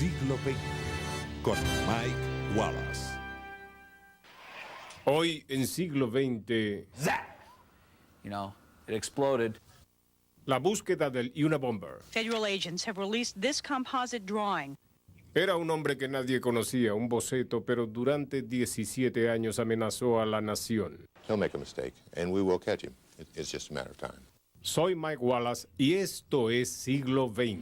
Siglo XX con Mike Wallace. Hoy en siglo XX, You know, it exploded. la búsqueda del Unabomber. Federal agents have released this composite drawing. Era un hombre que nadie conocía, un boceto, pero durante 17 años amenazó a la nación. He'll make a mistake, and we will catch him. It's just a matter of time. Soy Mike Wallace y esto es siglo XX.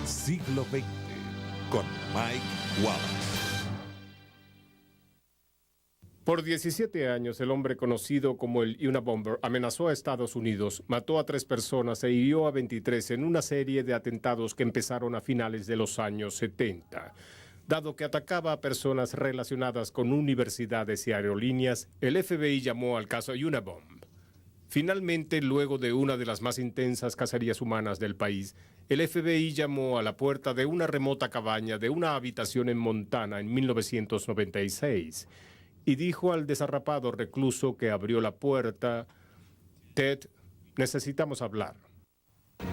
Siglo XX con Mike Wallace. Por 17 años, el hombre conocido como el Unabomber amenazó a Estados Unidos, mató a 3 personas e hirió a 23 en una serie de atentados que empezaron a finales de los años 70. Dado que atacaba a personas relacionadas con universidades y aerolíneas, el FBI llamó al caso Unabomb. Finalmente, luego de una de las más intensas cacerías humanas del país, el FBI llamó a la puerta de una remota cabaña de una habitación en Montana en 1996 y dijo al desarrapado recluso que abrió la puerta: Ted, necesitamos hablar.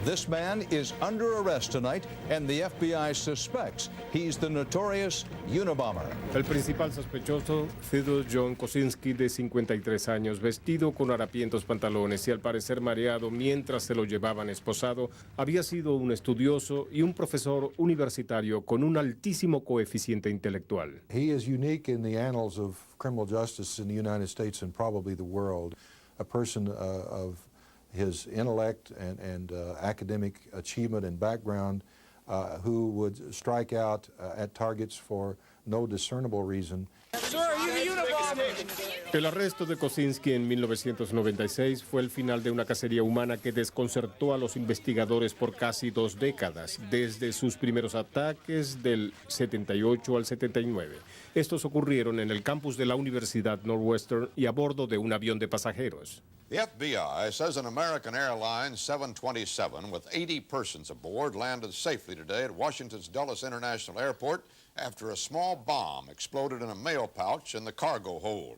This man is under arrest tonight, and the FBI suspects he's the notorious Unabomber. El principal sospechoso, Theodore John Kosinski, de 53 años, vestido con harapientos pantalones y al parecer mareado mientras se lo llevaban esposado, había sido un estudioso y un profesor universitario con un altísimo coeficiente intelectual. He is unique in the annals of criminal justice in the United States and probably the world. A person of his intellect and academic achievement and background who would strike out at targets for no discernible reason. El arresto de Kosinski en 1996 fue el final de una cacería humana que desconcertó a los investigadores por casi 2 décadas, desde sus primeros ataques del 78 al 79. Estos ocurrieron en el campus de la Universidad Northwestern y a bordo de un avión de pasajeros. The FBI says an American Airlines 727 with 80 persons aboard landed safely today at Washington's Dulles International Airport after a small bomb exploded in a mail pouch in the cargo hold.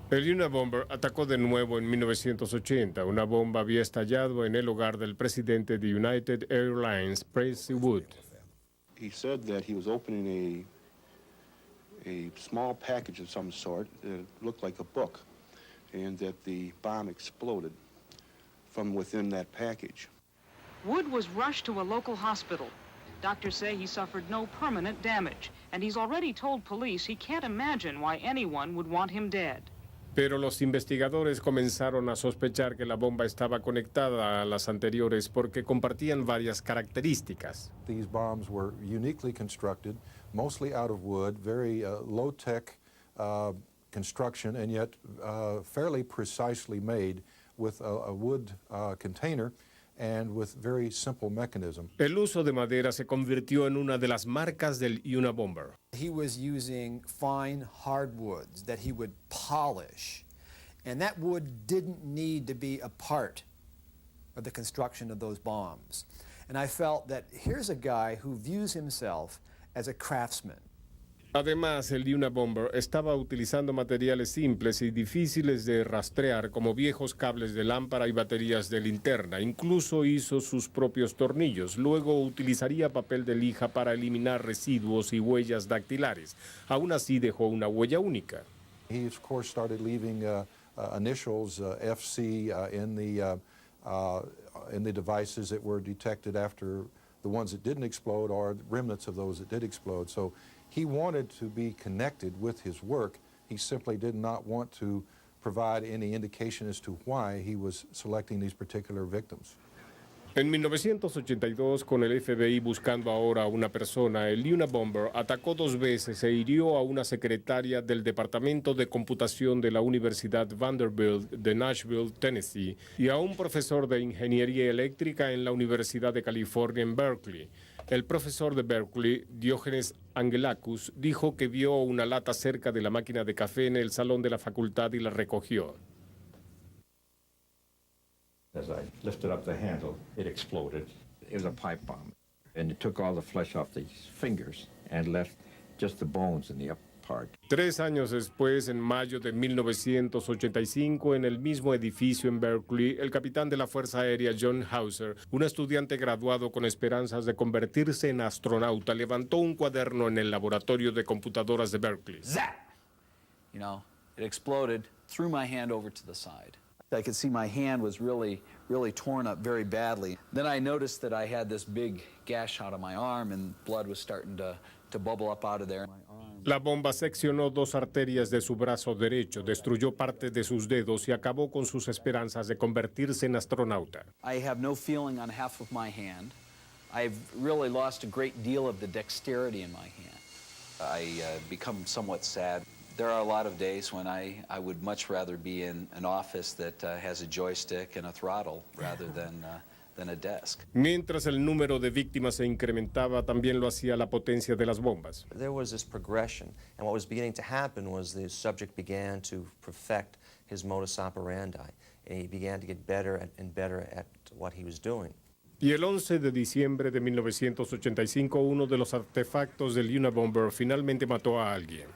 El Unabomber atacó de nuevo en 1980. Una bomba había estallado en el hogar del presidente de United Airlines, Percy Wood. He said that he was opening a small package of some sort that looked like a book, and that the bomb exploded from within that package. Wood was rushed to a local hospital. Doctors say he suffered no permanent damage, and he's already told police he can't imagine why anyone would want him dead. Pero los investigadores comenzaron a sospechar que la bomba estaba conectada a las anteriores porque compartían varias características. These bombs were uniquely constructed, mostly out of wood, very low-tech construction, and yet fairly precisely made with a wood container and with very simple mechanism. El uso de madera se convirtió en una de las marcas del Unabomber. He was using fine hardwoods that he would polish, and that wood didn't need to be a part of the construction of those bombs. And I felt that here's a guy who views himself as a craftsman. Además, el Unabomber estaba utilizando materiales simples y difíciles de rastrear como viejos cables de lámpara y baterías de linterna. Incluso hizo sus propios tornillos. Luego utilizaría papel de lija para eliminar residuos y huellas dactilares. Aún así dejó una huella única. He, of course, started leaving initials, FC, in the devices that were detected after the ones that didn't explode or remnants of those that did explode. So he wanted to be connected with his work. He simply did not want to provide any indication as to why he was selecting these particular victims. En 1982, con el FBI buscando ahora a una persona, el Unabomber atacó 2 veces e hirió a una secretaria del Departamento de Computación de la Universidad Vanderbilt de Nashville, Tennessee, y a un profesor de Ingeniería Eléctrica en la Universidad de California en Berkeley. El profesor de Berkeley, Diógenes Angelakis, dijo que vio una lata cerca de la máquina de café en el salón de la facultad y la recogió. As I lifted up the handle, it exploded. It was a pipe bomb. And it took all the flesh off the fingers and left just the bones in the upper part. 3 años después, en mayo de 1985, en el mismo edificio en Berkeley, el capitán de la Fuerza Aérea John Hauser, un estudiante graduado con esperanzas de convertirse en astronauta, levantó un cuaderno en el laboratorio de computadoras de Berkeley. Zap! You know, it exploded, threw my hand over to the side. I could see my hand was really torn up very badly. Then I noticed that I had this big gash out of my arm and blood was starting to bubble up out of there. La bomba seccionó 2 arterias de su brazo derecho, destruyó parte de sus dedos y acabó con sus esperanzas de convertirse en astronauta. I have no feeling on half of my hand. I've really lost a great deal of the dexterity in my hand. I become somewhat sad. There are a lot of days when I would much rather be in an office that has a joystick and a throttle rather than a desk. Mientras el número de víctimas se incrementaba, también lo hacía la potencia de las bombas. There was this progression, and what was beginning to happen was the subject began to perfect his modus operandi, and he began to get better and better at what he was doing. Y el 11 de diciembre de 1985, uno de los artefactos del Unabomber finalmente mató a alguien.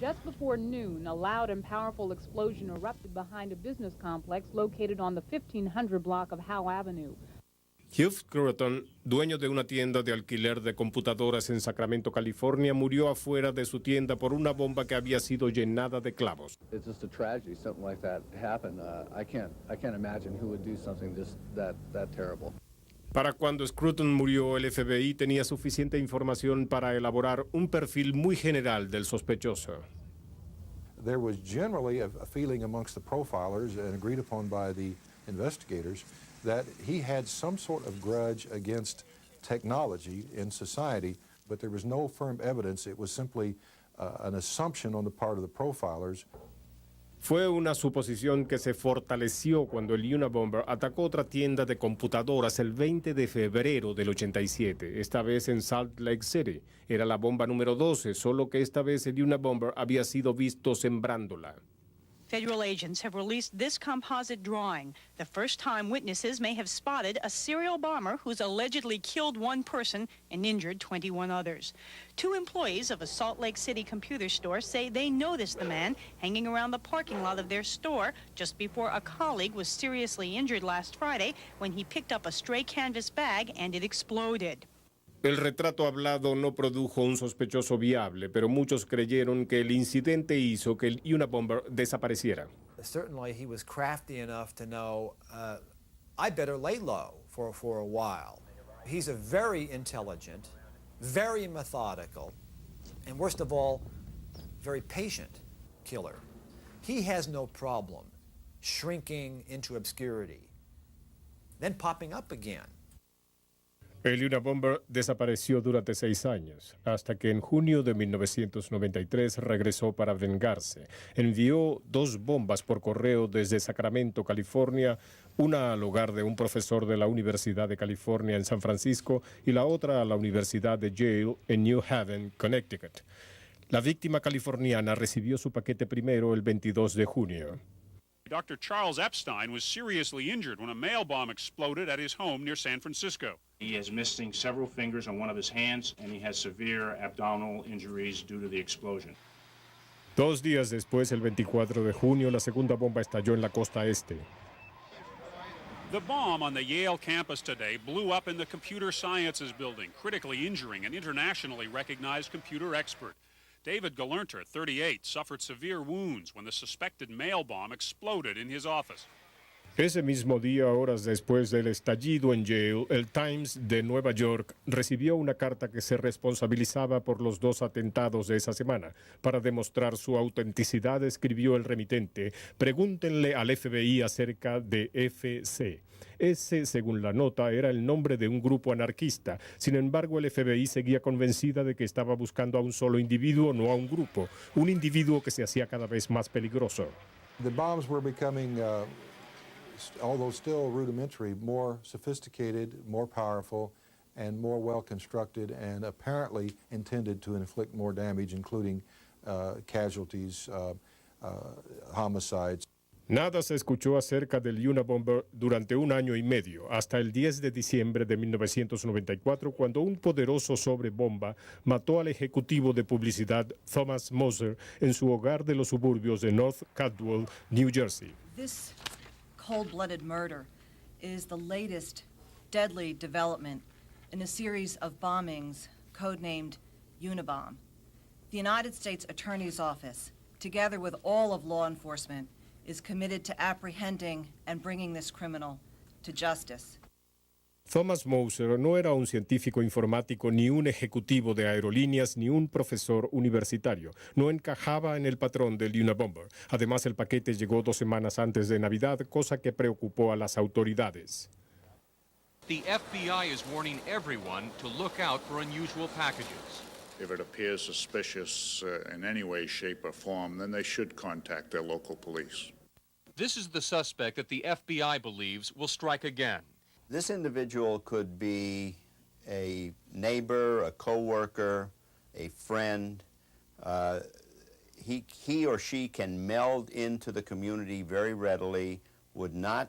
Just before noon, a loud and powerful explosion erupted behind a business complex located on the 1500 block of Howe Avenue. Hugh Scruton, dueño de una tienda de alquiler de computadoras en Sacramento, California, murió afuera de su tienda por una bomba que había sido llenada de clavos. It's just a tragedy, something like that happened. I can't imagine who would do something that terrible. Para cuando Scruton murió, el FBI tenía suficiente información para elaborar un perfil muy general del sospechoso. There was generally a feeling amongst the profilers and agreed upon by the investigators that he had some sort of grudge against technology in society, but there was no firm evidence. It was simply an assumption on the part of the profilers. Fue una suposición que se fortaleció cuando el Unabomber atacó otra tienda de computadoras el 20 de febrero del 87, esta vez en Salt Lake City. Era la bomba número 12, solo que esta vez el Unabomber había sido visto sembrándola. Federal agents have released this composite drawing, the first time witnesses may have spotted a serial bomber who's allegedly killed 1 person and injured 21 others. 2 employees of a Salt Lake City computer store say they noticed the man hanging around the parking lot of their store just before a colleague was seriously injured last Friday when he picked up a stray canvas bag and it exploded. El retrato hablado no produjo un sospechoso viable, pero muchos creyeron que el incidente hizo que el Unabomber desapareciera. Certainly he was crafty enough to know, I better lay low for a while. He's a very intelligent, very methodical, and worst of all, very patient killer. He has no problem shrinking into obscurity, then popping up again. El Unabomber desapareció durante 6 años, hasta que en junio de 1993 regresó para vengarse. Envió 2 bombas por correo desde Sacramento, California, una al hogar de un profesor de la Universidad de California en San Francisco y la otra a la Universidad de Yale en New Haven, Connecticut. La víctima californiana recibió su paquete primero el 22 de junio. Dr. Charles Epstein was seriously injured when a mail bomb exploded at his home near San Francisco. He is missing several fingers on one of his hands, and he has severe abdominal injuries due to the explosion. 2 días después, el 24 de junio, la segunda bomba estalló en la costa este. The bomb on the Yale campus today blew up in the Computer Sciences building, critically injuring an internationally recognized computer expert. David Galernter, 38, suffered severe wounds when the suspected mail bomb exploded in his office. Ese mismo día, horas después del estallido en Yale, el Times de Nueva York recibió una carta que se responsabilizaba por los 2 atentados de esa semana. Para demostrar su autenticidad, escribió el remitente, pregúntenle al FBI acerca de FC. Ese, según la nota, era el nombre de un grupo anarquista. Sin embargo, el FBI seguía convencida de que estaba buscando a un solo individuo, no a un grupo. Un individuo que se hacía cada vez más peligroso. The bombs were becoming, although still rudimentary, more sophisticated, more powerful, and more well-constructed, and apparently intended to inflict more damage, including casualties, homicides. Nada se escuchó acerca del Unabomber durante un año y medio, hasta el 10 de diciembre de 1994, cuando un poderoso sobrebomba mató al ejecutivo de publicidad Thomas Moser en su hogar de los suburbios de North Caldwell, New Jersey. This cold-blooded murder is the latest deadly development in a series of bombings codenamed Unabomb. The United States Attorney's Office, together with all of law enforcement, is committed to apprehending and bringing this criminal to justice. Thomas Moser no era un científico informático, ni un ejecutivo de aerolíneas, ni un profesor universitario. No encajaba en el patrón del Unabomber. Además, el paquete llegó 2 semanas antes de Navidad, cosa que preocupó a las autoridades. The FBI is warning everyone to look out for unusual packages. If it appears suspicious in any way, shape, or form, then they should contact their local police. This is the suspect that the FBI believes will strike again. This individual could be a neighbor, a co-worker, a friend. He or she can meld into the community very readily, would not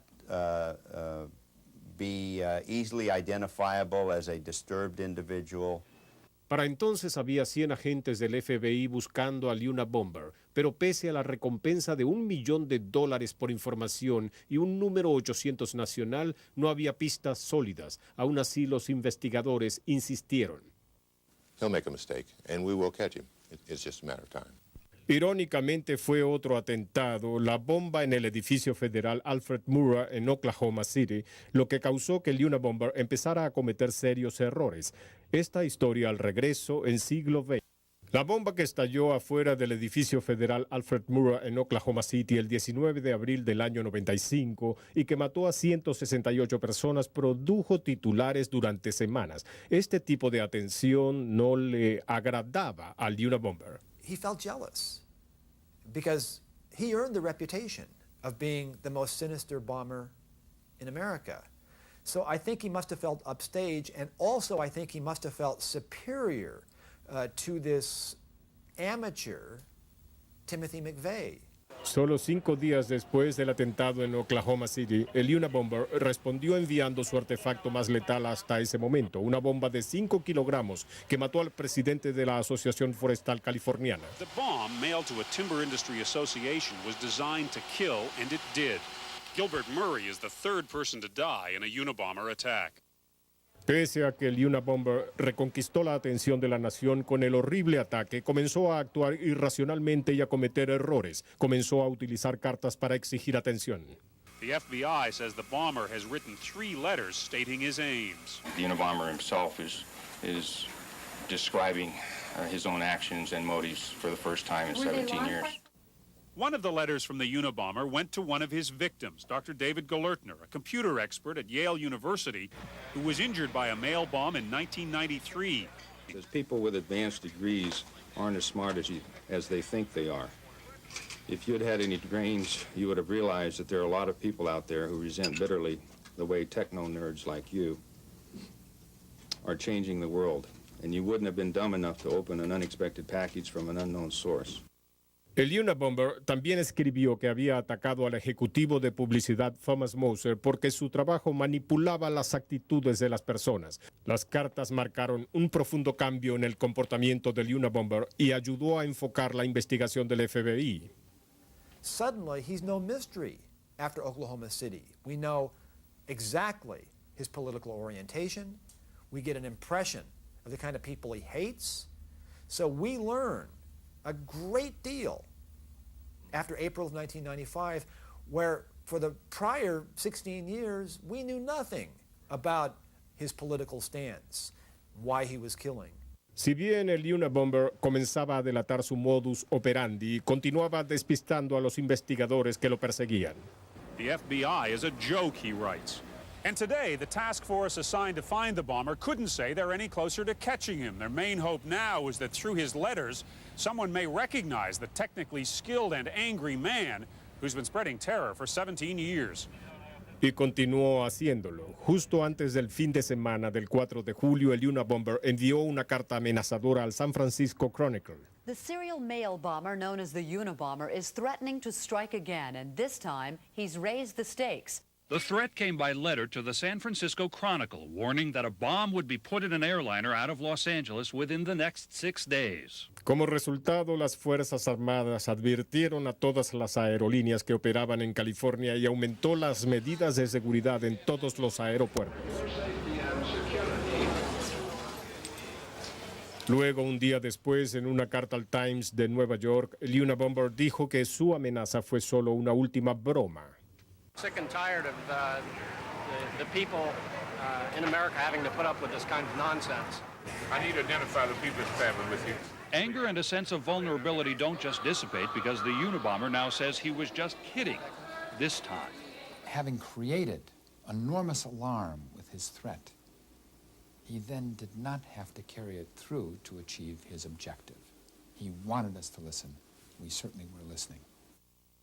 be easily identifiable as a disturbed individual. Para entonces había 100 agentes del FBI buscando al Unabomber, pero pese a la recompensa de $1 millón por información y un número 800 nacional, no había pistas sólidas. Aún así, los investigadores insistieron. He'll make a mistake, and we will catch him. It's just a matter of time. Irónicamente fue otro atentado, la bomba en el edificio federal Alfred Murrah en Oklahoma City, lo que causó que el Unabomber empezara a cometer serios errores. Esta historia al regreso en siglo XX. La bomba que estalló afuera del edificio federal Alfred Murrah en Oklahoma City el 19 de abril del año 95 y que mató a 168 personas produjo titulares durante semanas. Este tipo de atención no le agradaba al Unabomber. He felt jealous because he earned the reputation of being the most sinister bomber in America. So I think he must have felt upstage, and also I think he must have felt superior to this amateur Timothy McVeigh. Solo 5 días después del atentado en Oklahoma City, el Unabomber respondió enviando su artefacto más letal hasta ese momento, una bomba de 5 kilogramos que mató al presidente de la Asociación Forestal Californiana. The bomb, mailed to a Timber Industry Association, was designed to kill, and it did. Gilbert Murray is the 3rd person to die in a Unabomber attack. Pese a que el Unabomber reconquistó la atención de la nación con el horrible ataque, comenzó a actuar irracionalmente y a cometer errores. Comenzó a utilizar cartas para exigir atención. The FBI says the bomber has written 3 letters stating his aims. The Unabomber himself is describing his own actions and motives for the first time in 17 years. One of the letters from the Unabomber went to one of his victims, Dr. David Galertner, a computer expert at Yale University, who was injured by a mail bomb in 1993. Because people with advanced degrees aren't as smart as they think they are. If you'd had any brains, you would have realized that there are a lot of people out there who resent bitterly the way techno-nerds like you are changing the world, and you wouldn't have been dumb enough to open an unexpected package from an unknown source. El Unabomber también escribió que había atacado al ejecutivo de publicidad Thomas Moser porque su trabajo manipulaba las actitudes de las personas. Las cartas marcaron un profundo cambio en el comportamiento del Unabomber y ayudó a enfocar la investigación del FBI. Suddenly, he's no mystery after Oklahoma City. We know exactly his political orientation. We get an impression of the kind of people he hates. So we learn a great deal after April of 1995, where for the prior 16 years, we knew nothing about his political stance, why he was killing. Si bien el Unabomber comenzaba a delatar su modus operandi, continuaba despistando a los investigadores que lo perseguían. The FBI is a joke, he writes. And today, the task force assigned to find the bomber couldn't say they're any closer to catching him. Their main hope now is that through his letters, someone may recognize the technically skilled and angry man who's been spreading terror for 17 years. Y continuó haciéndolo. Justo antes del fin de semana del 4 de julio, el Unabomber envió una carta amenazadora al San Francisco Chronicle. The serial mail bomber known as the Unabomber is threatening to strike again, and this time he's raised the stakes. The threat came by letter to the San Francisco Chronicle, warning that a bomb would be put in an airliner out of Los Angeles within the next 6 days. Como resultado, las Fuerzas Armadas advirtieron a todas las aerolíneas que operaban en California y aumentó las medidas de seguridad en todos los aeropuertos. Luego, un día después, en una carta al Times de Nueva York, el Unabomber dijo que su amenaza fue solo una última broma. Sick and tired of the people in America having to put up with this kind of nonsense. I need to identify the people that's traveling with you. Anger and a sense of vulnerability don't just dissipate because the Unabomber now says he was just kidding this time. Having created enormous alarm with his threat, he then did not have to carry it through to achieve his objective. He wanted us to listen. We certainly were listening.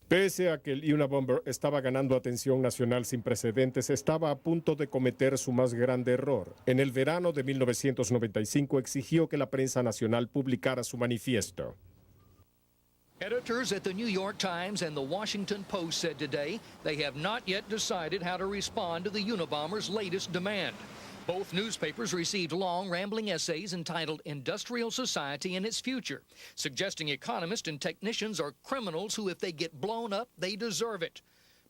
Pese a que el Unabomber estaba ganando atención nacional sin precedentes, estaba a punto de cometer su más grande error. En el verano de 1995 exigió que la prensa nacional publicara su manifiesto. Editors at the New York Times and the Washington Post said today they have not yet decided how to respond to the Unabomber's latest demand. Both newspapers received long, rambling essays entitled Industrial Society and Its Future, suggesting economists and technicians are criminals who, if they get blown up, they deserve it.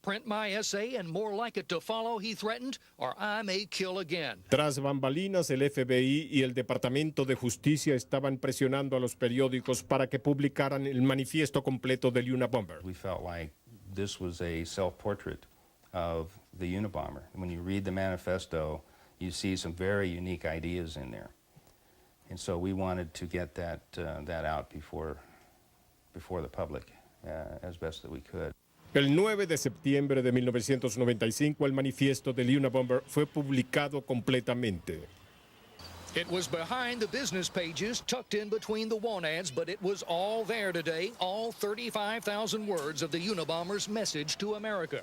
Print my essay and more like it to follow, he threatened, or I may kill again. Tras bambalinas, el FBI y el Departamento de Justicia estaban presionando a los periódicos para que publicaran el manifiesto completo del Unabomber. We felt like this was a self-portrait of the Unabomber. When you read the manifesto, you see some very unique ideas in there. And so we wanted to get that out before the public as best that we could. El 9 de septiembre de 1995, el manifiesto del Unabomber fue publicado completamente. It was behind the business pages, tucked in between the want ads, but it was all there today, all 35,000 words of the Unabomber's message to America.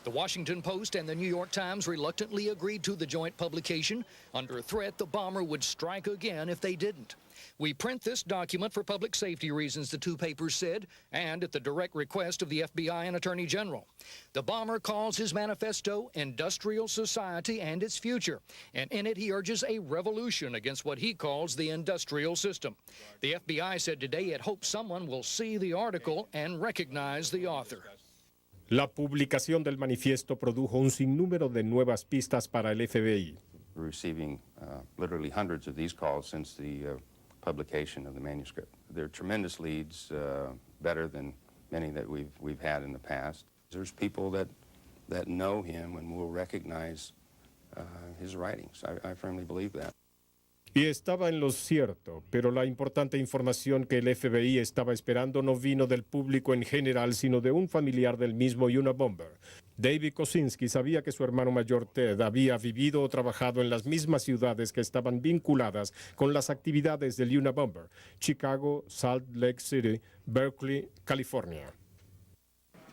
The Washington Post and the New York Times reluctantly agreed to the joint publication under threat the bomber would strike again if they didn't. We print this document for public safety reasons, the two papers said, and at the direct request of the FBI and Attorney General. The bomber calls his manifesto Industrial Society and Its Future, and in it he urges a revolution against what he calls the industrial system. The FBI said today it hopes someone will see the article and recognize the author. La publicación del manifiesto produjo un sinnúmero de nuevas pistas para el FBI. We're receiving literally hundreds of these calls since the publication of the manuscript. They're tremendous leads, better than many that we've had in the past. There's people that know him and will recognize his writings. I firmly believe that. Y estaba en lo cierto, pero la importante información que el FBI estaba esperando no vino del público en general, sino de un familiar del mismo Unabomber. David Kosinski sabía que su hermano mayor Ted había vivido o trabajado en las mismas ciudades que estaban vinculadas con las actividades del Unabomber: Chicago, Salt Lake City, Berkeley, California.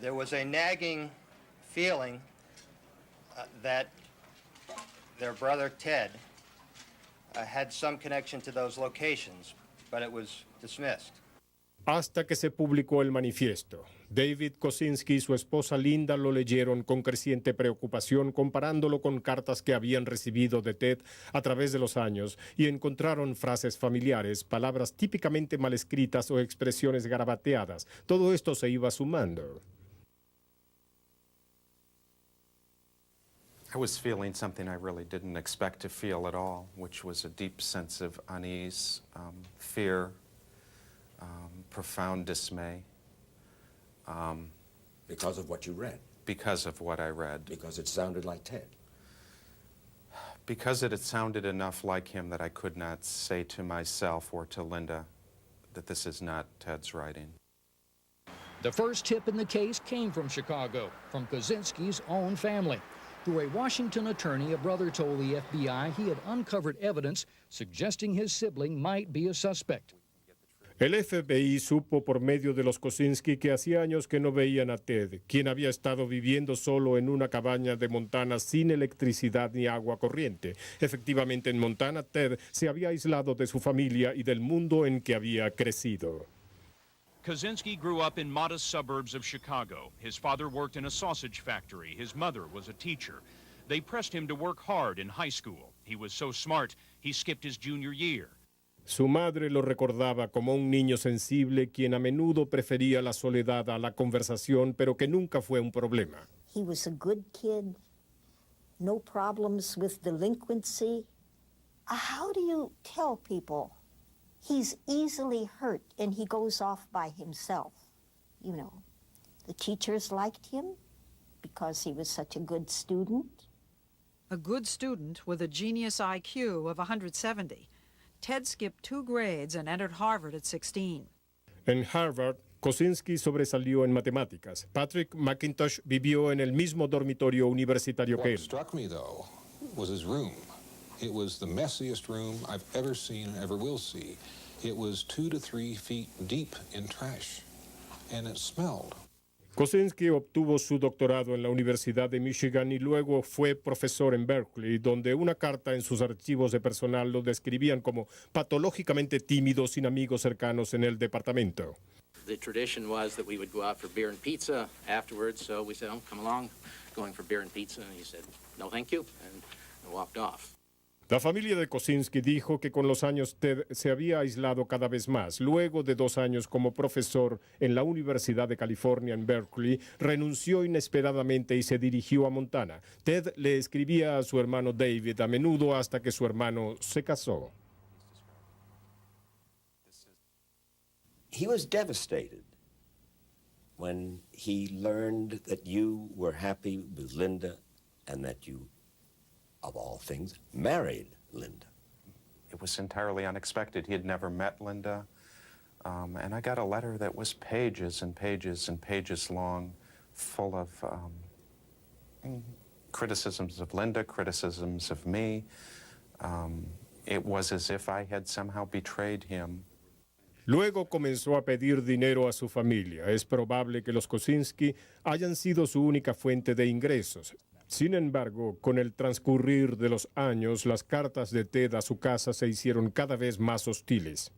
There was a nagging feeling that their brother Ted had some connection to those locations, but it was dismissed. Hasta que se publicó el manifiesto, David Kosinski y su esposa Linda lo leyeron con creciente preocupación, comparándolo con cartas que habían recibido de Ted a través de los años, y encontraron frases familiares, palabras típicamente mal escritas o expresiones garabateadas. Todo esto se iba sumando. I was feeling something I really didn't expect to feel at all, which was a deep sense of unease, fear, profound dismay. Because of what you read? Because of what I read. Because it sounded like Ted? Because it had sounded enough like him that I could not say to myself or to Linda that this is not Ted's writing. The first tip in the case came from Chicago, from Kosinski's own family. Through a Washington attorney, a brother told the FBI he had uncovered evidence suggesting his sibling might be a suspect. El FBI supo por medio de los Kosinski que hacía años que no veían a Ted, quien había estado viviendo solo en una cabaña de Montana sin electricidad ni agua corriente. Efectivamente, en Montana, Ted se había aislado de su familia y del mundo en que había crecido. Kosinski grew up in modest suburbs of Chicago. His father worked in a sausage factory. His mother was a teacher. They pressed him to work hard in high school. He was so smart, he skipped his junior year. Su madre lo recordaba como un niño sensible quien a menudo prefería la soledad a la conversación, pero que nunca fue un problema. He was a good kid, no problems with delinquency. How do you tell people he's easily hurt and he goes off by himself? You know, the teachers liked him because he was such a good student. A good student with a genius IQ of 170. Ted skipped 2 grades and entered Harvard at 16. En Harvard, Kosinski sobresalió en matemáticas. Patrick McIntosh vivió en el mismo dormitorio universitario que él. What struck me, though, was his room. It was the messiest room I've ever seen and ever will see. It was 2 to 3 feet deep in trash, and it smelled. Kosinski obtuvo su doctorado en la Universidad de Michigan y luego fue profesor en Berkeley, donde una carta en sus archivos de personal lo describían como patológicamente tímido, sin amigos cercanos en el departamento. The tradition was that we would go out for beer and pizza afterwards, so we said, "Oh, come along, going for beer and pizza," and he said, "No, thank you," and walked off. La familia de Kosinski dijo que con los años Ted se había aislado cada vez más. Luego de 2 años como profesor en la Universidad de California en Berkeley, renunció inesperadamente y se dirigió a Montana. Ted le escribía a su hermano David a menudo hasta que su hermano se casó. He was devastated when he learned that you were happy with Linda and that you, of all things, married Linda. It was entirely unexpected. He had never met Linda. And I got a letter that was pages and pages and pages long, full of criticisms of Linda, criticisms of me. It was as if I had somehow betrayed him. Luego comenzó a pedir dinero a su familia. Es probable que los Kosinski hayan sido su única fuente de ingresos. Sin embargo, con el transcurrir de los años, las cartas de Ted a su casa se hicieron cada vez más hostiles.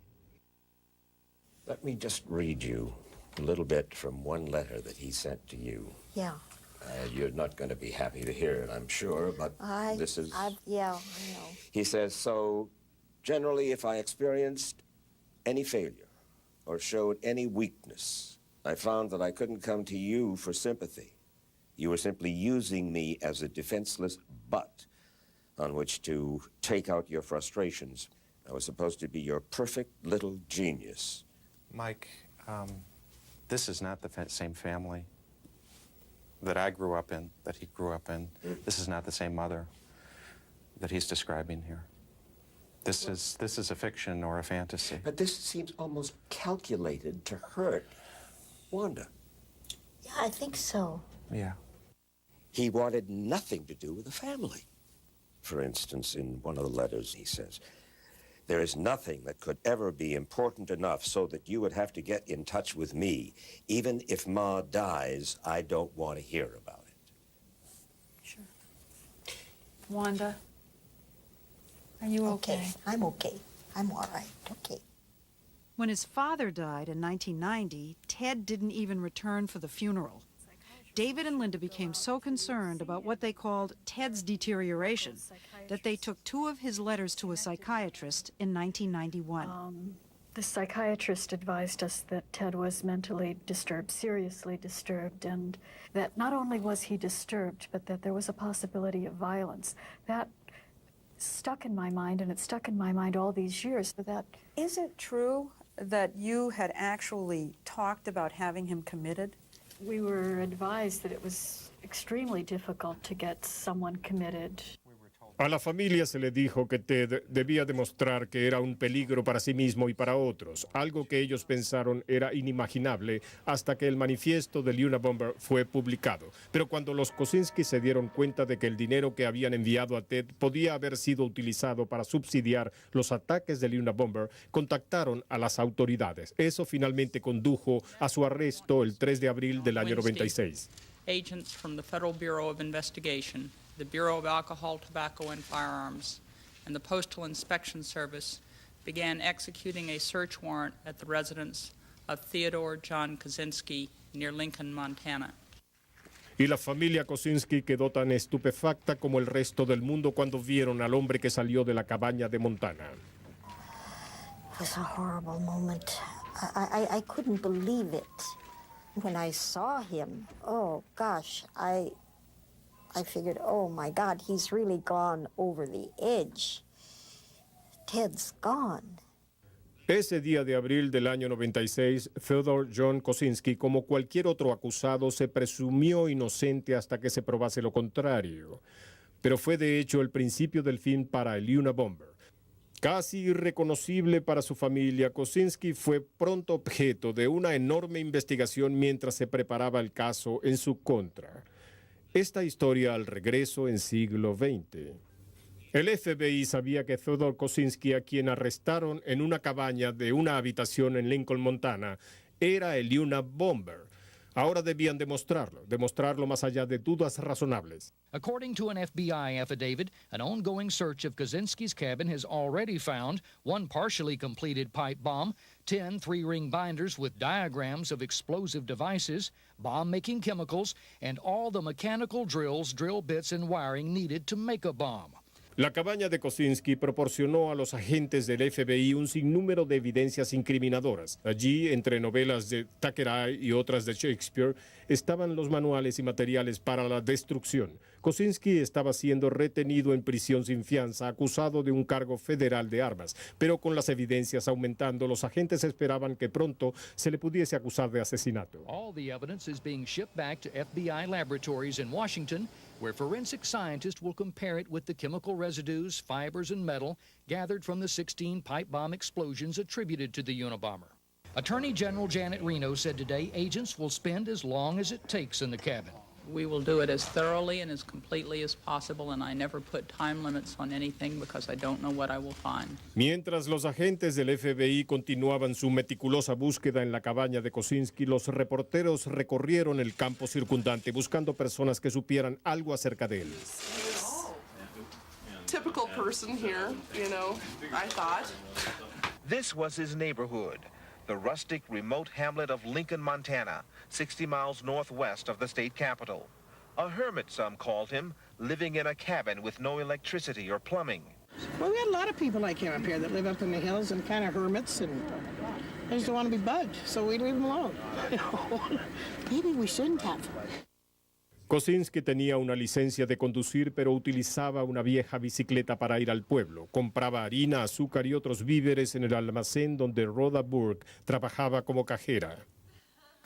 Let me just read you a little bit from one letter that he sent to you. Yeah. You're not going to be happy to hear it, I'm sure, but this is... Yeah, I know. He says, so generally if I experienced any failure or showed any weakness, I found that I couldn't come to you for sympathy. You were simply using me as a defenseless butt on which to take out your frustrations. I was supposed to be your perfect little genius. Mike, this is not the same family that I grew up in, that he grew up in. This is not the same mother that he's describing here. This is a fiction or a fantasy. But this seems almost calculated to hurt Wanda. Yeah, I think so. Yeah. He wanted nothing to do with the family. For instance, in one of the letters he says, there is nothing that could ever be important enough so that you would have to get in touch with me. Even if Ma dies, I don't want to hear about it. Sure. Wanda, are you okay? I'm okay. I'm all right. Okay. When his father died in 1990, Ted didn't even return for the funeral. David and Linda became so concerned about what they called Ted's deterioration that they took 2 of his letters to a psychiatrist in 1991. The psychiatrist advised us that Ted was mentally disturbed, seriously disturbed, and that not only was he disturbed, but that there was a possibility of violence. That stuck in my mind, and it stuck in my mind all these years. Is it true that you had actually talked about having him committed? We were advised that it was extremely difficult to get someone committed. A la familia se le dijo que Ted debía demostrar que era un peligro para sí mismo y para otros, algo que ellos pensaron era inimaginable hasta que el manifiesto del Unabomber fue publicado. Pero cuando los Kosinski se dieron cuenta de que el dinero que habían enviado a Ted podía haber sido utilizado para subsidiar los ataques del Unabomber, contactaron a las autoridades. Eso finalmente condujo a su arresto el 3 de abril del año 96. Agents from the Federal Bureau of Investigation, the Bureau of Alcohol, Tobacco, and Firearms, and the Postal Inspection Service began executing a search warrant at the residence of Theodore John Kaczynski near Lincoln, Montana. Y la familia Kosinski quedó tan estupefacta como el resto del mundo cuando vieron al hombre que salió de la cabaña de Montana. It was a horrible moment. I couldn't believe it. When I saw him, oh gosh, I figured, oh my God, he's really gone over the edge. Ted's gone. Ese día de abril del año 96, Theodore John Kosinski, como cualquier otro acusado, se presumió inocente hasta que se probase lo contrario. Pero fue de hecho el principio del fin para el Unabomber. Casi irreconocible para su familia, Kosinski fue pronto objeto de una enorme investigación mientras se preparaba el caso en su contra. Esta historia al regreso en siglo XX. El FBI sabía que Theodore Kosinski, a quien arrestaron en una cabaña de una habitación en Lincoln, Montana, era el Unabomber. Ahora debían demostrarlo más allá de dudas razonables. According to an FBI affidavit, an ongoing search of Kaczynski's cabin has already found one partially completed pipe bomb, 10 three-ring binders with diagrams of explosive devices, bomb-making chemicals, and all the mechanical drills, drill bits, and wiring needed to make a bomb. La cabaña de Kosinski proporcionó a los agentes del FBI un sinnúmero de evidencias incriminadoras. Allí, entre novelas de Thackeray y otras de Shakespeare, estaban los manuales y materiales para la destrucción. Kosinski estaba siendo retenido en prisión sin fianza, acusado de un cargo federal de armas. Pero con las evidencias aumentando, los agentes esperaban que pronto se le pudiese acusar de asesinato. All the evidence is being shipped back to FBI laboratories in Washington, where forensic scientists will compare it with the chemical residues, fibers, and metal gathered from the 16 pipe bomb explosions attributed to the Unabomber. Attorney General Janet Reno said today agents will spend as long as it takes in the cabin. We will do it as thoroughly and as completely as possible, and I never put time limits on anything because I don't know what I will find. Mientras los agentes del FBI continuaban su meticulosa búsqueda en la cabaña de Kosinski, los reporteros recorrieron el campo circundante buscando personas que supieran algo acerca de él. Typical person here, you know, I thought. This was his neighborhood, the rustic, remote hamlet of Lincoln, Montana, 60 miles northwest of the state capital. A hermit, some called him, living in a cabin with no electricity or plumbing. Well, we got a lot of people like him up here that live up in the hills and kind of hermits, and they just don't want to be bugged, so we leave them alone. You know? Maybe we shouldn't have. Kosinski tenía una licencia de conducir, pero utilizaba una vieja bicicleta para ir al pueblo. Compraba harina, azúcar y otros víveres en el almacén donde Rhoda Burke trabajaba como cajera.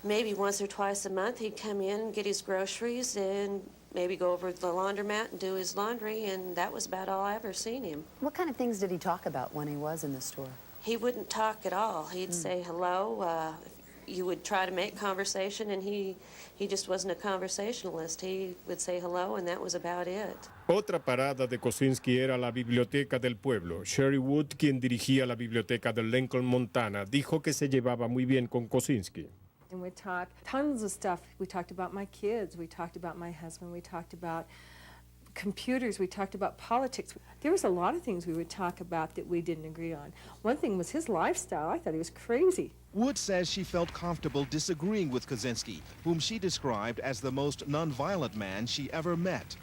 Maybe once or twice a month he'd come in and get his groceries and maybe go over to the laundromat and do his laundry, and that was about all I ever seen him. What kind of things did he talk about when he was in the store? He wouldn't talk at all. He'd say hello. You would try to make conversation, and he just wasn't a conversationalist. He would say hello, and that was about it. Otra parada de Kosinski era la biblioteca del pueblo. Sherry Wood, quien dirigía la biblioteca de Lincoln, Montana, dijo que se llevaba muy bien con Kosinski. And we talked tons of stuff. We talked about my kids. We talked about my husband. We talked about computers. We talked about politics. There was a lot of things we would talk about that we didn't agree on. One thing was his lifestyle. I thought he was crazy. Wood says she felt comfortable disagreeing with Kaczynski, whom she described as the most nonviolent man she ever met.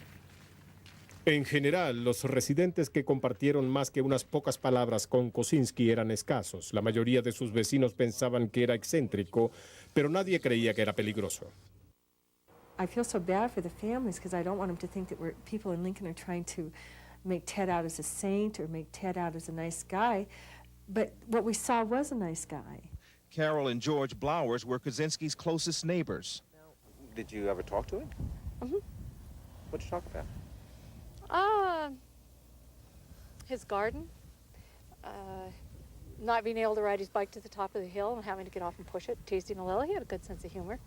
En general, los residentes que compartieron más que unas pocas palabras con Kosinski eran escasos. La mayoría de sus vecinos pensaban que era excéntrico, pero nadie creía que era peligroso. I feel so bad for the families because I don't want them to think that people in Lincoln are trying to make Ted out as a saint or make Ted out as a nice guy. But what we saw was a nice guy. Carol and George Blowers were Kaczynski's closest neighbors. Did you ever talk to him? Mm-hmm. What'd you talk about? His garden, not being able to ride his bike to the top of the hill and having to get off and push it, tasting a little. He had a good sense of humor.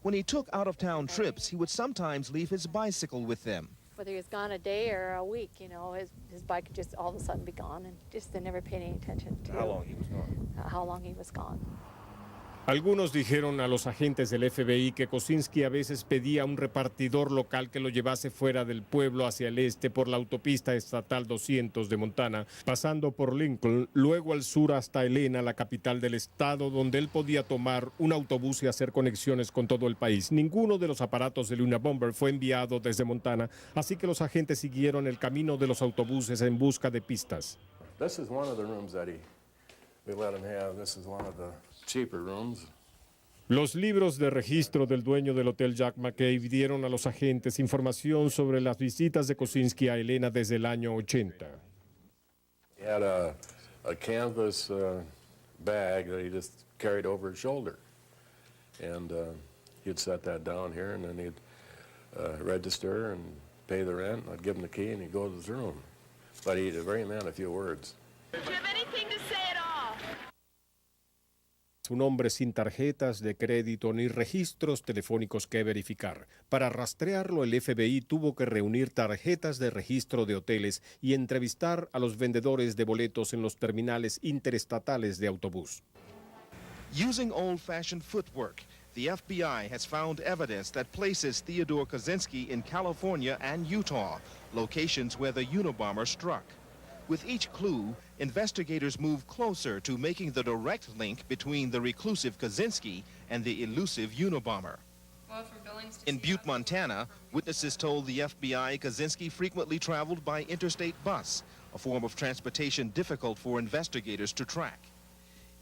When he took out-of-town trips, he would sometimes leave his bicycle with them. Whether he was gone a day or a week, you know, his bike could just all of a sudden be gone, and just they never paid any attention to How long he was gone? How long he was gone. Algunos dijeron a los agentes del FBI que Kosinski a veces pedía a un repartidor local que lo llevase fuera del pueblo hacia el este por la autopista estatal 200 de Montana, pasando por Lincoln, luego al sur hasta Helena, la capital del estado, donde él podía tomar un autobús y hacer conexiones con todo el país. Ninguno de los aparatos del Unabomber fue enviado desde Montana, así que los agentes siguieron el camino de los autobuses en busca de pistas. This is one of the rooms that we let him have. This is one of the cheaper rooms. Los libros de registro del dueño del Hotel Jack McCabe dieron a los agentes información sobre las visitas de Kosinski a Helena desde el año 80. He had a canvas bag that he just carried over his shoulder. And he'd set that down here, and then he'd register and pay the rent. I'd give him the key, and he'd go to his room. But he'd very man a few words. Do you have anything to say at all? Un hombre sin tarjetas de crédito ni registros telefónicos que verificar. Para rastrearlo, el FBI tuvo que reunir tarjetas de registro de hoteles y entrevistar a los vendedores de boletos en los terminales interestatales de autobús. Using old-fashioned footwork, the FBI has found evidence that places Theodore Kaczynski in California and Utah, locations where the Unabomber struck. With each clue, investigators move closer to making the direct link between the reclusive Kaczynski and the elusive Unabomber. In Butte, Montana, witnesses told the FBI Kaczynski frequently traveled by interstate bus, a form of transportation difficult for investigators to track.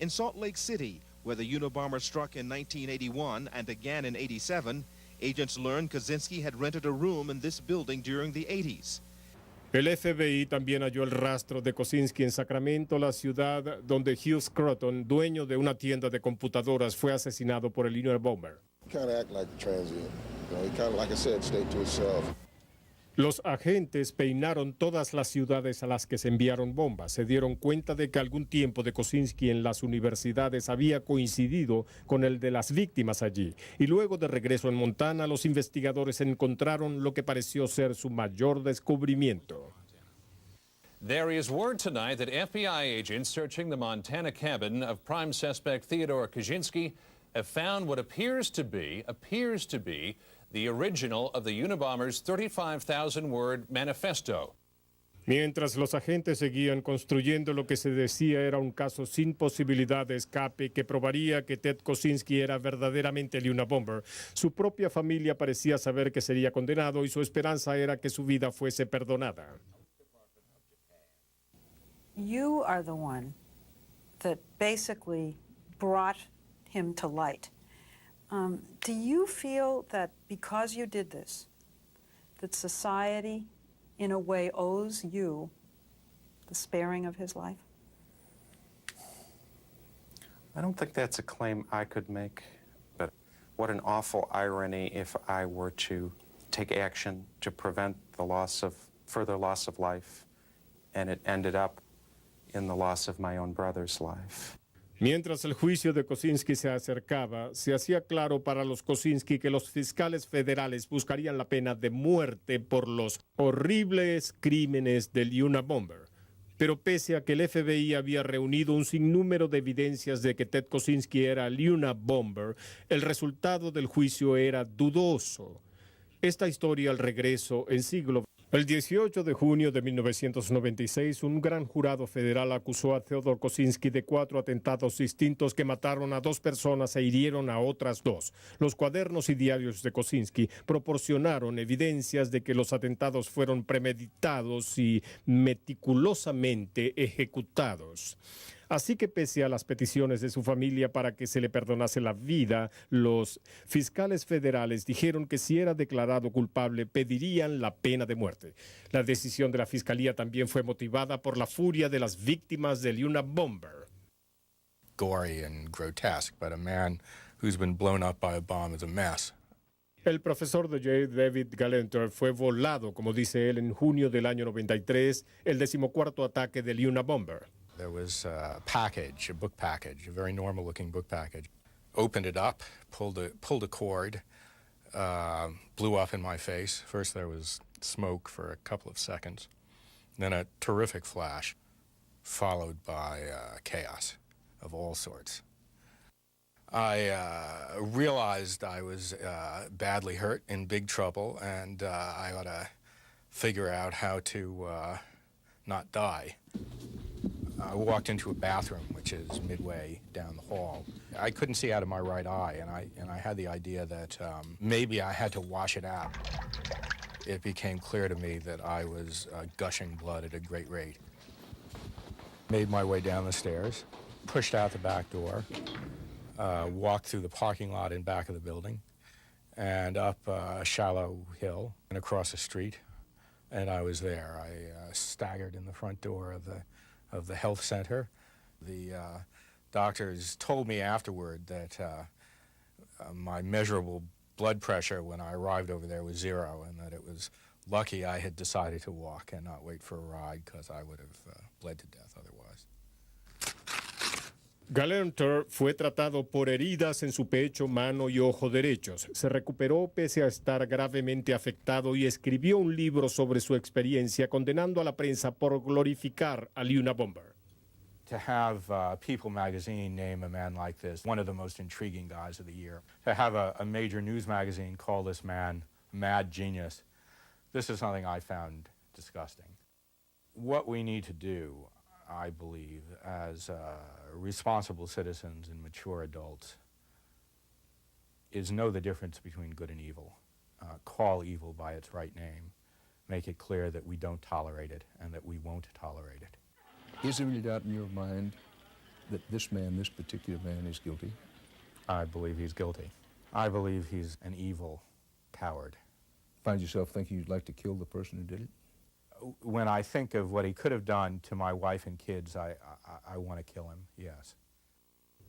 In Salt Lake City, where the Unabomber struck in 1981 and again in 87, agents learned Kaczynski had rented a room in this building during the 80s. El FBI también halló el rastro de Kosinski en Sacramento, la ciudad donde Hugh Scruton, dueño de una tienda de computadoras, fue asesinado por el Unabomber. Los agentes peinaron todas las ciudades a las que se enviaron bombas. Se dieron cuenta de que algún tiempo de Kosinski en las universidades había coincidido con el de las víctimas allí. Y luego de regreso en Montana, los investigadores encontraron lo que pareció ser su mayor descubrimiento. There is word tonight that FBI agents searching the Montana cabin of prime suspect Theodore Kaczynski have found what appears to be the original of the Unabomber's 35,000-word manifesto. Mientras los agentes seguían construyendo lo que se decía era un caso sin posibilidad de escape que probaría que Ted Kosinski era verdaderamente el Unabomber, su propia familia parecía saber que sería condenado y su esperanza era que su vida fuese perdonada. You are the one that basically brought him to light. Do you feel that because you did this, that society, in a way, owes you the sparing of his life? I don't think that's a claim I could make, but what an awful irony if I were to take action to prevent the further loss of life, and it ended up in the loss of my own brother's life. Mientras el juicio de Kosinski se acercaba, se hacía claro para los Kosinski que los fiscales federales buscarían la pena de muerte por los horribles crímenes del Unabomber. Pero pese a que el FBI había reunido un sinnúmero de evidencias de que Ted Kosinski era el Unabomber, el resultado del juicio era dudoso. Esta historia al regreso en siglo XX. El 18 de junio de 1996, un gran jurado federal acusó a Theodore Kosinski de 4 atentados distintos que mataron a 2 personas e hirieron a otras 2. Los cuadernos y diarios de Kosinski proporcionaron evidencias de que los atentados fueron premeditados y meticulosamente ejecutados. Así que pese a las peticiones de su familia para que se le perdonase la vida, los fiscales federales dijeron que si era declarado culpable pedirían la pena de muerte. La decisión de la fiscalía también fue motivada por la furia de las víctimas del Unabomber. Gory and grotesque, but a man who's been blown up by a bomb is a mess. El profesor de Yale, David Galenter, fue volado, como dice él, en junio del año 93, el 14º ataque del Unabomber. There was a package, a book package, a very normal-looking book package. Opened it up, pulled a cord, blew up in my face. First there was smoke for a couple of seconds, then a terrific flash, followed by chaos of all sorts. I realized I was badly hurt, in big trouble, and I ought to figure out how to not die. I walked into a bathroom, which is midway down the hall. I couldn't see out of my right eye, and I had the idea that maybe I had to wash it out. It became clear to me that I was gushing blood at a great rate. Made my way down the stairs, pushed out the back door, walked through the parking lot in back of the building, and up a shallow hill and across the street, and I was there. I staggered in the front door of the health center. The doctors told me afterward that my measurable blood pressure when I arrived over there was 0, and that it was lucky I had decided to walk and not wait for a ride, because I would have bled to death otherwise. Galenter fue tratado por heridas en su pecho, mano y ojo derechos. Se recuperó pese a estar gravemente afectado y escribió un libro sobre su experiencia, condenando a la prensa por glorificar al Unabomber. To have People magazine name a man like this one of the most intriguing guys of the year, to have a major news magazine call this man a mad genius, this is something I found disgusting. What we need to do, I believe, as responsible citizens and mature adults, is know the difference between good and evil, call evil by its right name, make it clear that we don't tolerate it and that we won't tolerate it. Is there any doubt in your mind that this man, this particular man, is guilty? I believe he's guilty. I believe he's an evil coward. Find yourself thinking you'd like to kill the person who did it? When I think of what he could have done to my wife and kids, I want to kill him, yes.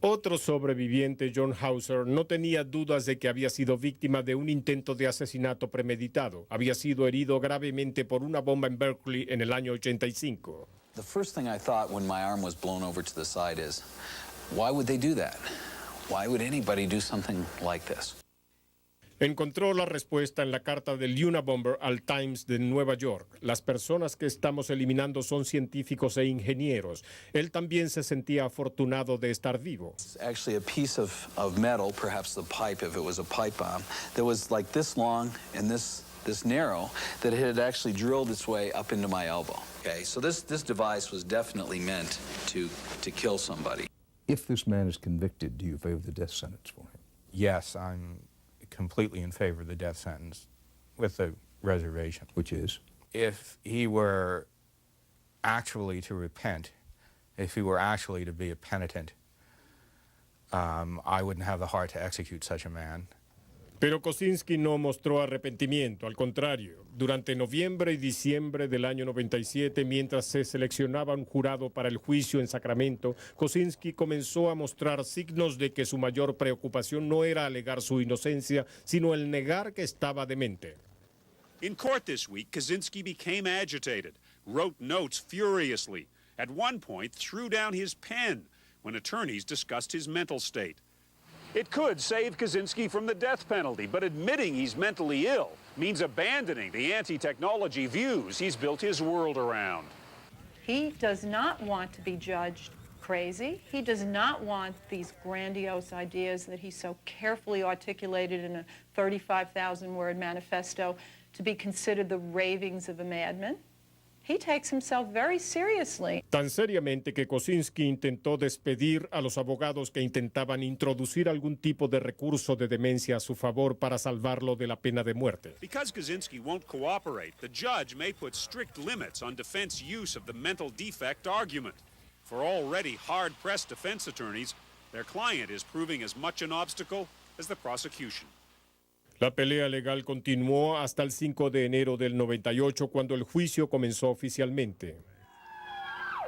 Otro sobreviviente, John Hauser, no tenía dudas de que había sido víctima de un intento de asesinato premeditado. Había sido herido gravemente por una bomba en Berkeley en el año 85. The first thing I thought when my arm was blown over to the side is, why would they do that? Why would anybody do something like this? Encontró la respuesta en la carta del Unabomber al Times de Nueva York. Las personas que estamos eliminando son científicos e ingenieros. Él también se sentía afortunado de estar vivo. It's actually a piece of metal, perhaps the pipe, if it was a pipe bomb, that was like this long and this narrow, that it had actually drilled its way up into my elbow. Okay, so this device was definitely meant to kill somebody. If this man is convicted, do you favor the death sentence for him? Yes, I'm completely in favor of the death sentence, with a reservation. Which is? If he were actually to repent, if he were actually to be a penitent, I wouldn't have the heart to execute such a man. Pero Kosinski no mostró arrepentimiento, al contrario. Durante noviembre y diciembre del año 97, mientras se seleccionaba un jurado para el juicio en Sacramento, Kosinski comenzó a mostrar signos de que su mayor preocupación no era alegar su inocencia, sino el negar que estaba demente. In court this week, Kaczynski became agitated, wrote notes furiously, at one point threw down his pen when attorneys discussed his mental state. It could save Kaczynski from the death penalty, but admitting he's mentally ill means abandoning the anti-technology views he's built his world around. He does not want to be judged crazy. He does not want these grandiose ideas that he so carefully articulated in a 35,000-word manifesto to be considered the ravings of a madman. He takes himself very seriously. Tan seriamente que Kosinski intentó despedir a los abogados que intentaban introducir algún tipo de recurso de demencia a su favor para salvarlo de la pena de muerte. Because Kaczynski won't cooperate, the judge may put strict limits on defense use of the mental defect argument. For already hard-pressed defense attorneys, their client is proving as much an obstacle as the prosecution. La pelea legal continuó hasta el 5 de enero del 98, cuando el juicio comenzó oficialmente.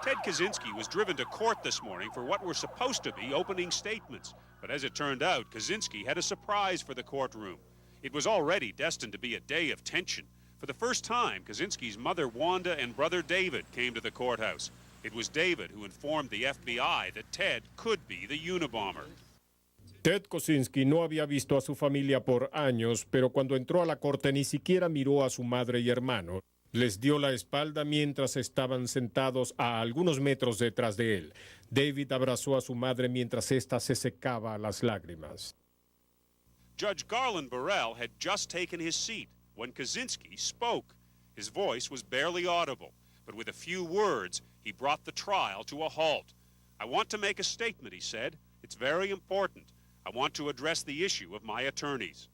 Ted Kaczynski was driven to court this morning for what were supposed to be opening statements. But as it turned out, Kaczynski had a surprise for the courtroom. It was already destined to be a day of tension. For the first time, Kaczynski's mother, Wanda, and brother David came to the courthouse. It was David who informed the FBI that Ted could be the Unabomber. Ted Kaczynski no había visto a su familia por años, pero cuando entró a la corte ni siquiera miró a su madre y hermano. Les dio la espalda mientras estaban sentados a algunos metros detrás de él. David abrazó a su madre mientras ésta se secaba las lágrimas. Judge Garland Burrell had just taken his seat when Kaczynski spoke. His voice was barely audible, but with a few words, he brought the trial to a halt. "I want to make a statement," he said. "It's very important. I want to address the issue of my attorneys."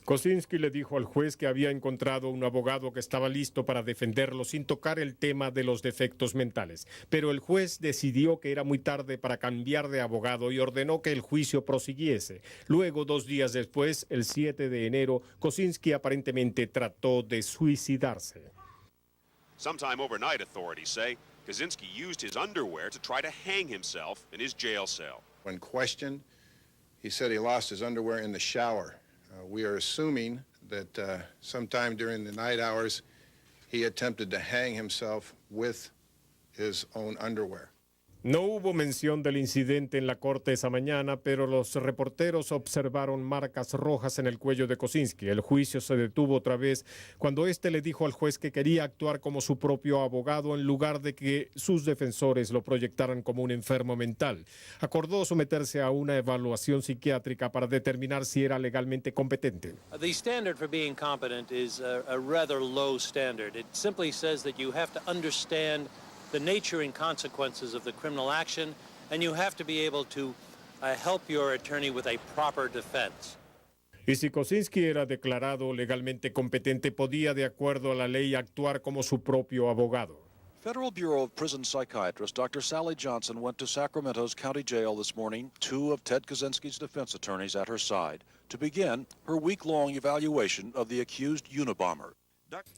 Kaczynski le dijo al juez que había encontrado un abogado que estaba listo para defenderlo sin tocar el tema de los defectos mentales. Pero el juez decidió que era muy tarde para cambiar de abogado y ordenó que el juicio prosiguiese. Luego, 2 días después, el 7 de enero, Kaczynski aparentemente trató de suicidarse. Sometime overnight, authorities say, Kaczynski used his underwear to try to hang himself in his jail cell. When questioned, he said he lost his underwear in the shower. We are assuming that sometime during the night hours, he attempted to hang himself with his own underwear. No hubo mención del incidente en la corte esa mañana, pero los reporteros observaron marcas rojas en el cuello de Kaczynski. El juicio se detuvo otra vez cuando éste le dijo al juez que quería actuar como su propio abogado en lugar de que sus defensores lo proyectaran como un enfermo mental. Acordó someterse a una evaluación psiquiátrica para determinar si era legalmente competente. The standard for being competent is a rather low standard. It simply says that you have to understand the nature and consequences of the criminal action, and you have to be able to help your attorney with a proper defense. Y si Kaczynski era declarado legalmente competente, podía, de acuerdo a la ley, actuar como su propio abogado. Federal Bureau of Prison Psychiatrist Dr. Sally Johnson went to Sacramento's county jail this morning, 2 of Ted Kaczynski's defense attorneys at her side, to begin her week-long evaluation of the accused Unabomber.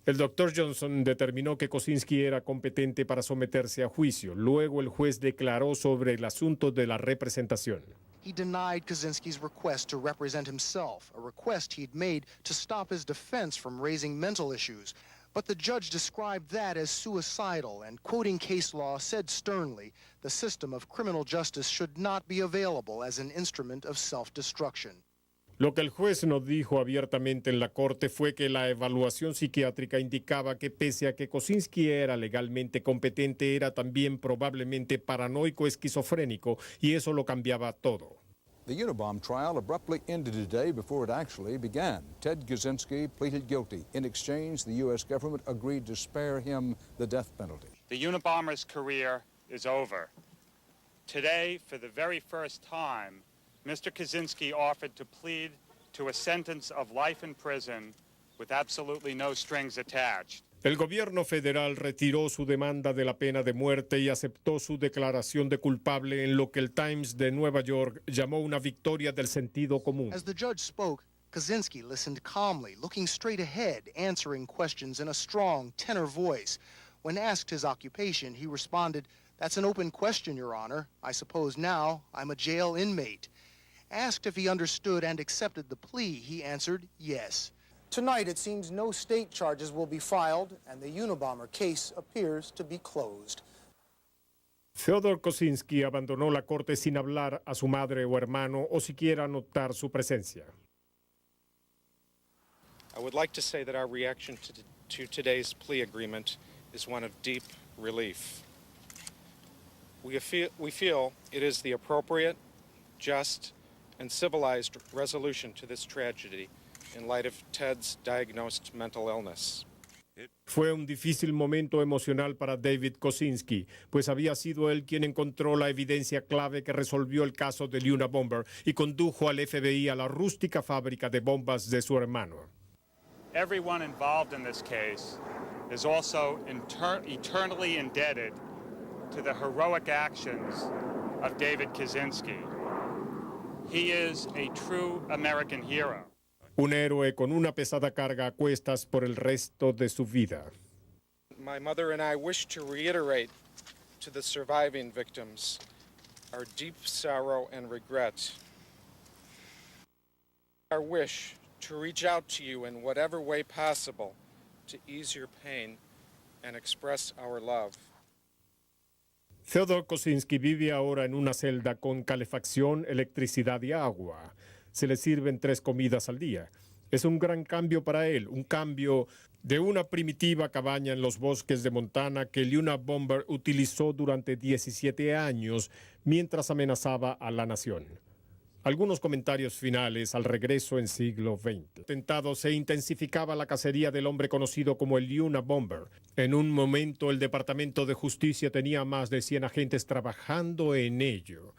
El doctor Johnson determinó que Kaczynski era competente para someterse a juicio. Luego el juez declaró sobre el asunto de la representación. He denied Kaczynski's request to represent himself, a request he'd made to stop his defense from raising mental issues. But the judge described that as suicidal and, quoting case law, said sternly, the system of criminal justice should not be available as an instrument of self-destruction. Lo que el juez no dijo abiertamente en la corte fue que la evaluación psiquiátrica indicaba que pese a que Kaczynski era legalmente competente, era también probablemente paranoico esquizofrénico, y eso lo cambiaba todo. The Unabomber trial abruptly ended today before it actually began. Ted Kaczynski pleaded guilty. In exchange, the U.S. government agreed to spare him the death penalty. The Unabomber's career is over. Today, for the very first time, Mr. Kaczynski offered to plead to a sentence of life in prison with absolutely no strings attached. El gobierno federal retiró su demanda de la pena de muerte y aceptó su declaración de culpable en lo que el Times de Nueva York llamó una victoria del sentido común. As the judge spoke, Kaczynski listened calmly, looking straight ahead, answering questions in a strong tenor voice. When asked his occupation, he responded, "That's an open question, Your Honor. I suppose now I'm a jail inmate." Asked if he understood and accepted the plea, he answered yes. Tonight, it seems no state charges will be filed, and the Unabomber case appears to be closed. Fyodor Kaczynski abandonó la corte sin hablar a su madre o hermano o siquiera notar su presencia. I would like to say that our reaction to today's plea agreement is one of deep relief. We feel it is the appropriate, just, and civilized resolution to this tragedy in light of Ted's diagnosed mental illness. Fue un difícil momento emocional para David Kaczynski, pues había sido él quien encontró la evidencia clave que resolvió el caso del Unabomber y condujo al FBI a la rústica fábrica de bombas de su hermano. Everyone involved in this case is also eternally indebted to the heroic actions of David Kaczynski. He is a true American hero. Un héroe con una pesada carga a cuestas por el resto de su vida. My mother and I wish to reiterate to the surviving victims our deep sorrow and regret. Our wish to reach out to you in whatever way possible to ease your pain and express our love. Theodore Kaczynski vive ahora en una celda con calefacción, electricidad y agua. Se le sirven 3 comidas al día. Es un gran cambio para él, un cambio de una primitiva cabaña en los bosques de Montana que el Unabomber utilizó durante 17 años mientras amenazaba a la nación. Algunos comentarios finales al regreso en siglo XX. Atentado se intensificaba la cacería del hombre conocido como el Unabomber. En un momento el Departamento de Justicia tenía más de 100 agentes trabajando en ello.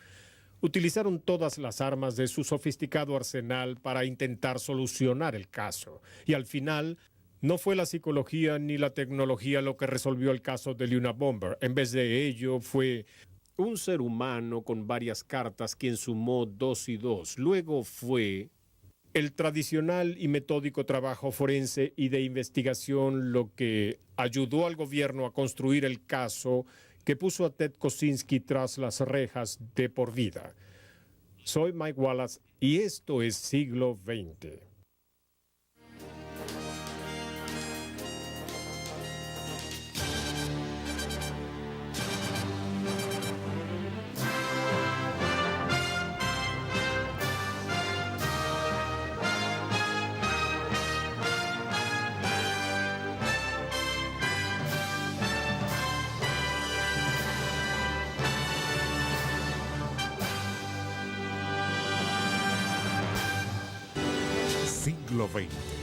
Utilizaron todas las armas de su sofisticado arsenal para intentar solucionar el caso. Y al final, no fue la psicología ni la tecnología lo que resolvió el caso del Unabomber. En vez de ello, fue un ser humano con varias cartas quien sumó 2 y 2. Luego fue el tradicional y metódico trabajo forense y de investigación lo que ayudó al gobierno a construir el caso que puso a Ted Kaczynski tras las rejas de por vida. Soy Mike Wallace y esto es Siglo XX. Siglo XX.